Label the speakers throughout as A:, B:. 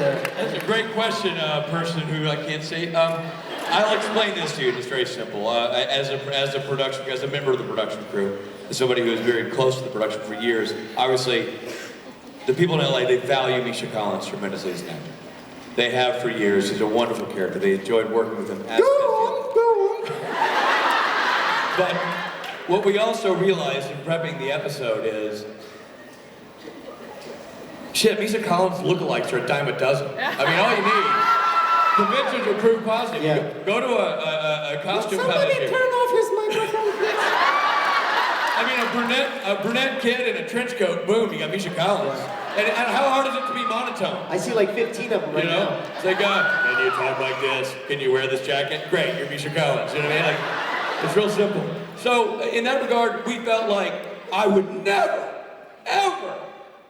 A: That's a great question, person who I can't say. I'll explain this to you. It's very simple. As a member of the production crew, as somebody who is very close to the production for years, obviously, the people in LA, they value Misha Collins tremendously as an actor. They have for years. He's a wonderful character. They enjoyed working with him as But what we also realized in prepping the episode is, shit, Misha Collins lookalikes are a dime a dozen. I mean, all you need, conventions are proof positive.
B: Yeah.
A: Go to a costume
B: Somebody
A: convention.
B: turn off his microphone, please.
A: I mean, a brunette kid in a trench coat, boom, you got Misha Collins. And how hard is it to be monotone?
B: I see like 15 of them right now.
A: It's like, can you talk like this? Can you wear this jacket? Great, you're Misha Collins. You know what I mean? Like, it's real simple. So, in that regard, we felt like I would never, ever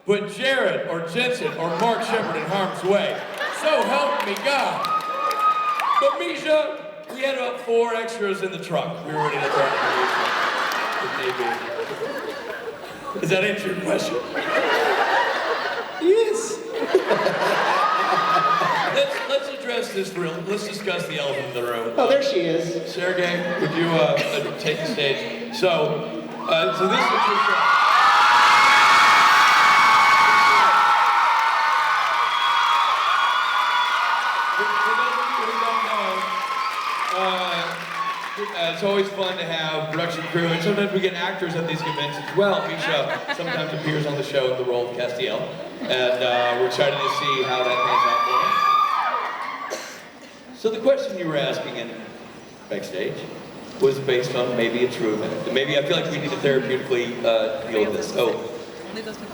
A: put Jared or Jensen or Mark Shepard in harm's way. So help me God. But Misha, we had about 4 extras in the truck. We were ready to throw it in the Does that answer your question?
B: Yes.
A: Let's address this real. Let's discuss the elephant in the room.
B: Oh, there she is.
A: Sergey, would you take the stage? So this is your show. For those of you who don't know, it's always fun to have production crew, and sometimes we get actors at these conventions as well. Misha sometimes appears on the show in the role of Castiel, and we're excited to see how that pans out for him. So the question you were asking in backstage was based on maybe a true event. Maybe I feel like we need to therapeutically deal with this. Oh,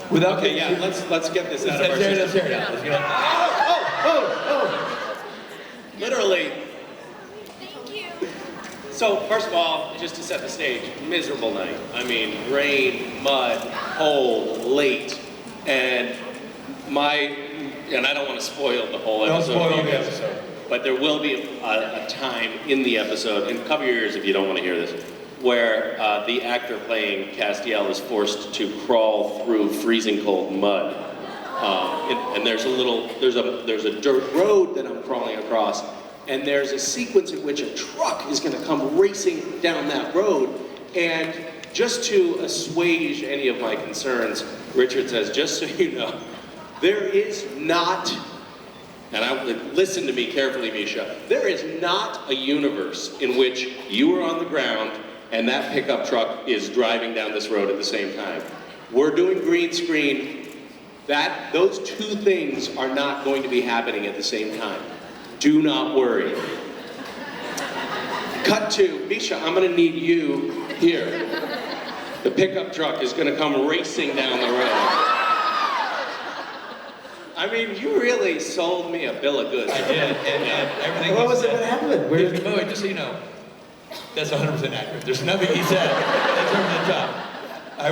A: without
C: okay, yeah, let's get this out of our system.
A: Let's tear it out. Let's get it out.
C: Literally.
D: Thank you.
C: So first of all, just to set the stage, miserable night. I mean, rain, mud, cold, late, and I don't want to spoil the whole episode.
A: Don't spoil the episode.
C: But there will be a time in the episode, and cover your ears if you don't want to hear this, where the actor playing Castiel is forced to crawl through freezing cold mud. And there's a dirt road that I'm crawling across, and there's a sequence in which a truck is going to come racing down that road. And just to assuage any of my concerns, Richard says, just so you know, there is not, and listen to me carefully, Misha, there is not a universe in which you are on the ground and that pickup truck is driving down this road at the same time. We're doing green screen. Those two things are not going to be happening at the same time. Do not worry. Cut to, Misha, I'm gonna need you here. The pickup truck is gonna come racing down the road. I mean, you really sold me a bill of goods.
A: I did, and everything.
B: What was it? What happened?
A: By the way, just so you know, that's 100% accurate. There's nothing he said that's over the top. I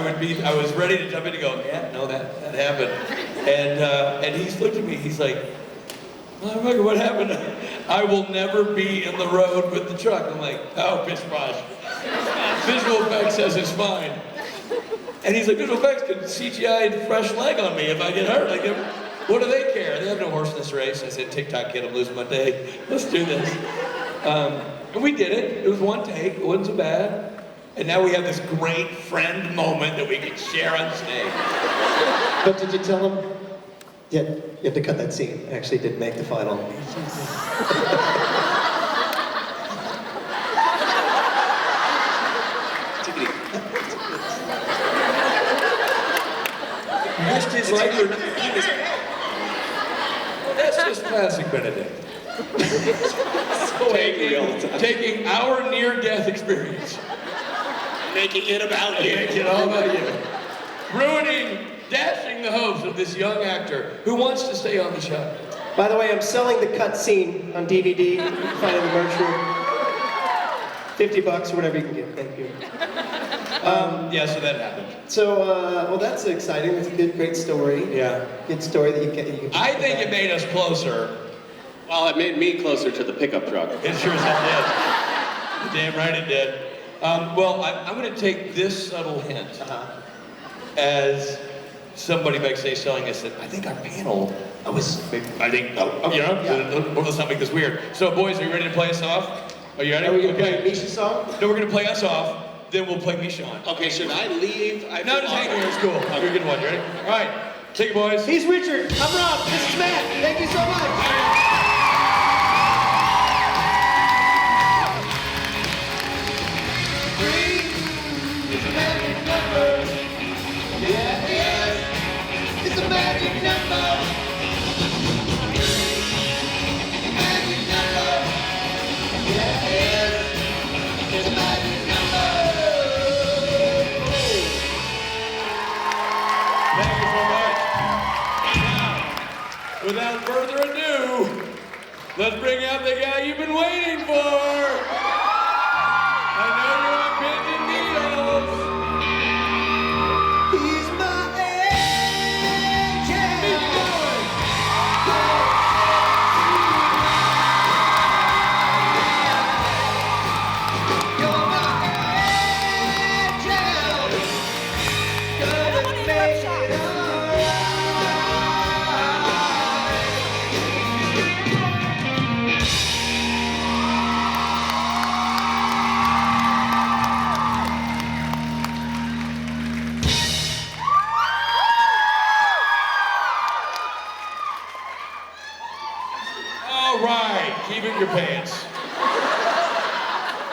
A: was ready to jump in and go, yeah, no, that happened. And he's looked at me, he's like, motherfucker, what happened? I will never be in the road with the truck. I'm like, oh, pish posh. Visual effects says it's fine. And he's like, visual effects could CGI a fresh leg on me if I get hurt. Like, what do they care? They have no horse in this race. I said, TikTok kid, I'm losing my day. Let's do this. And we did it. It was one take. It wasn't so bad. And now we have this great friend moment that we can share on stage.
B: But did you tell him? Yeah, you have to cut that scene. I actually did make the final.
A: That's just classic Benedict. Taking our near-death experience,
C: Making it about you.
A: making it all about you, dashing the hopes of this young actor who wants to stay on the show.
B: By the way, I'm selling the cut scene on DVD. You can find it in the merch room. $50 or whatever you can get. Thank you.
A: Yeah, so that happened.
B: So, well, that's exciting. It's a good, great story.
A: Yeah.
B: Good story that you can.
A: I think it made us closer.
C: Well, it made me closer to the pickup truck.
A: It sure as hell did. Damn right it did. Well, I'm going to take this subtle hint as somebody backstage telling us that I think our panel, well, let's not make this weird. So boys, are you ready to play us off? Are you ready?
B: Are we gonna play a Misha song?
A: No, we're gonna play us off, then we'll play Misha on.
C: Okay, should I leave?
A: No, just hang here, it's cool. You're a good one, you ready? All right, take it boys.
B: He's Richard, I'm Rob, this is Matt. Thank you so much.
A: Thank you so much. Now, without further ado, let's bring out the guy you've been waiting for. I know you're on pins and needles.
B: He's my angel.
A: Keep going.
B: You're my angel. Gonna make it alright.
A: All right, keep it in your pants.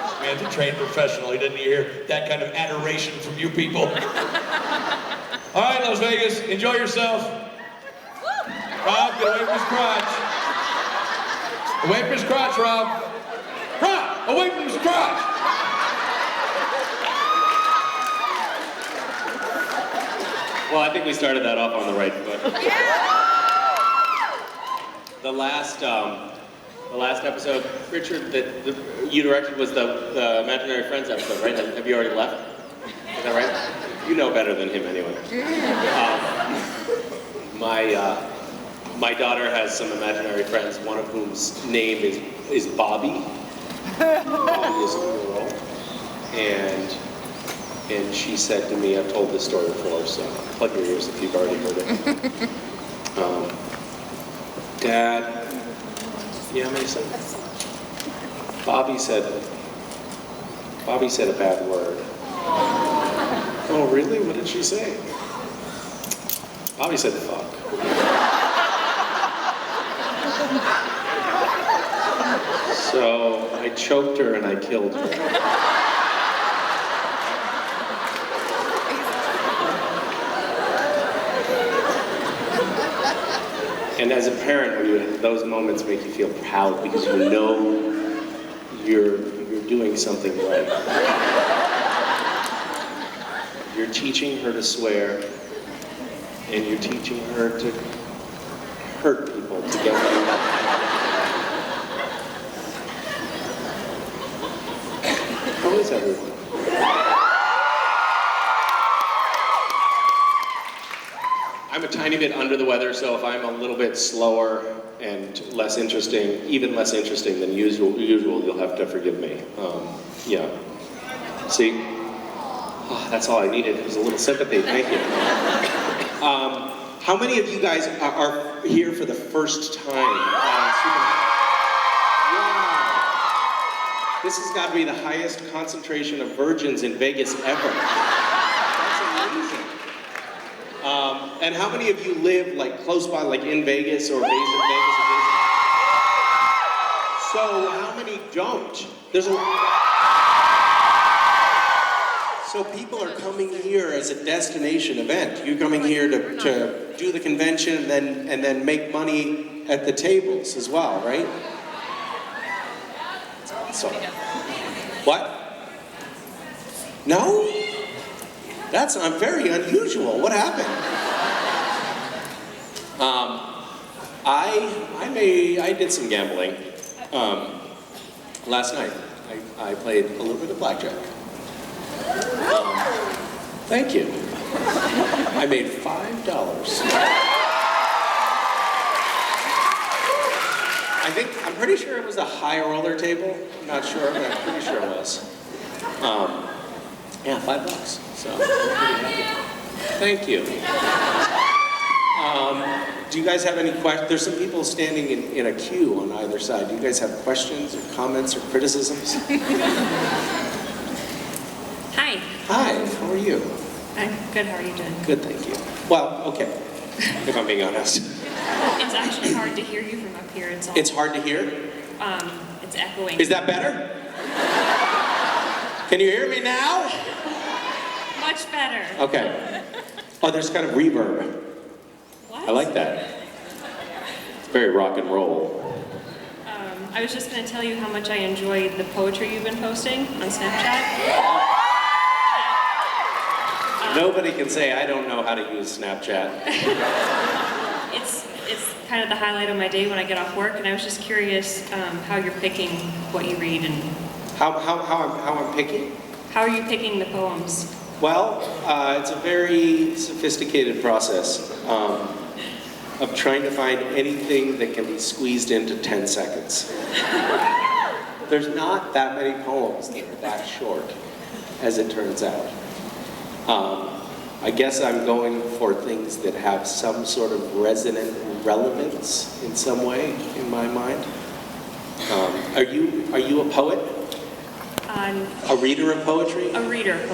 A: This man's a trained professional. He didn't hear that kind of adoration from you people. All right, Las Vegas, enjoy yourself. Rob, get away from his crotch. Away from his crotch, Rob. Rob, away from his crotch.
C: Well, I think we started that off on the right foot. The last episode, Richard, that you directed was the Imaginary Friends episode, right? Have you already left? Is that right? You know better than him anyway. My daughter has some imaginary friends, one of whom's name is Bobby. Bobby is a girl, and she said to me, I've told this story before, so plug your ears if you've already heard it. Dad, yeah, Mason? Bobby said a bad word. Oh, really? What did she say? Bobby said fuck. So I choked her and I killed her. And as a parent, those moments make you feel proud because you know you're doing something right. You're teaching her to swear, and you're teaching her to hurt people to get what you want. How is everyone? I'm a tiny bit under the weather, so if I'm a little bit slower and less interesting, even less interesting than usual, you'll have to forgive me. Yeah. See? Oh, that's all I needed, was a little sympathy. Thank you. How many of you guys are here for the first time? Wow. This has got to be the highest concentration of virgins in Vegas ever. That's amazing. And how many of you live like close by, like in Vegas or Vegas? So how many don't? So people are coming here as a destination event. You're coming here to do the convention and then make money at the tables as well, right? So, what? No? That's very unusual. What happened? I did some gambling last night. I played a little bit of blackjack. Thank you. I made $5. I'm pretty sure it was a high roller table. I'm not sure, but I'm pretty sure it was. Yeah, $5. So I'm pretty happy.
E: Thank you. Do you guys have any questions? There's some people standing in a queue on either side. Do you guys have questions or comments or criticisms?
F: Hi.
E: Hi, how are you?
F: I'm good. How are you doing?
E: Good, thank you. Well, okay, if I'm being honest.
F: It's actually hard to hear you from up here.
E: It's hard to hear?
F: It's echoing.
E: Is that better? Can you hear me now?
F: Much better.
E: Okay. Oh, there's kind of reverb.
F: What?
E: I like that. It's very rock and roll.
F: I was just going to tell you how much I enjoy the poetry you've been posting on Snapchat.
E: Nobody can say I don't know how to use Snapchat.
F: It's kind of the highlight of my day when I get off work, and I was just curious how you're picking what you read and
E: How I'm picking?
F: how are you picking the poems?
E: Well, it's a very sophisticated process of trying to find anything that can be squeezed into 10 seconds. There's not that many poems that are that short, as it turns out. I guess I'm going for things that have some sort of resonant relevance in some way, in my mind. Are you a poet?
F: I'm
E: A reader of poetry?
F: a reader.